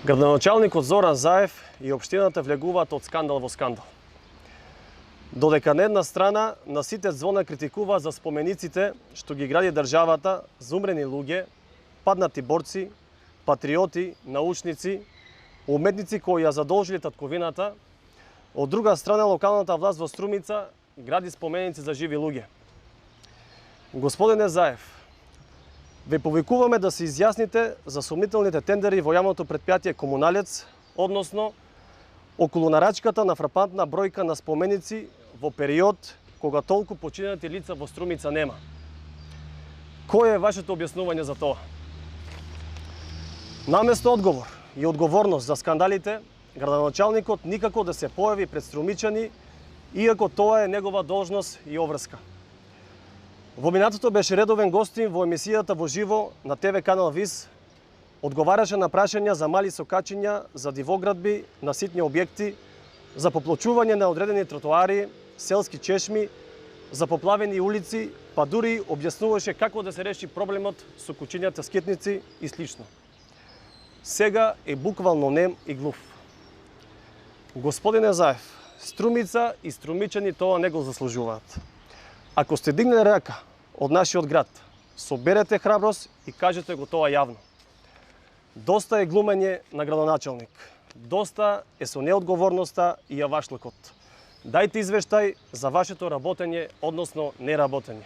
Градоначалникот Зоран Заев и општината влегуваат од скандал во скандал. Додека на една страна на сите звона критикуваат за спомениците што ги гради државата за умрени луѓе, паднати борци, патриоти, научници, уметници кои ја задолжили татковината, од друга страна локалната власт во Струмица гради споменици за живи луѓе. Господине Заев, ве повикуваме да се изјасните за сомнителните тендери во јавното претпријатие Комуналец, односно околу нарачката на фрапантна бројка на споменици во период кога толку починати лица во Струмица нема. Кој е вашето објаснување за тоа? Наместо одговор и одговорност за скандалите, градоначалникот никако да се појави пред струмичани, иако тоа е негова должност и обврска. Во минатото беше редовен гостин во емисијата во живо на ТВ канал ВИС, одговараше на прашања за мали сокачиња, за дивоградби на ситни објекти, за поплочување на одредени тротоари, селски чешми, за поплавени улици, па дури објаснуваше како да се реши проблемот со кучињата скитници и слично. Сега е буквално нем и глув. Господине Заев, Струмица и струмичани тоа не го заслужуваат. Ако сте дигнали рака од нашиот град, соберете храброст и кажете го тоа јавно. Доста е глумење на градоначалник. Доста е со неодговорноста и јавашлукот. Дајте извештај за вашето работење, односно неработење.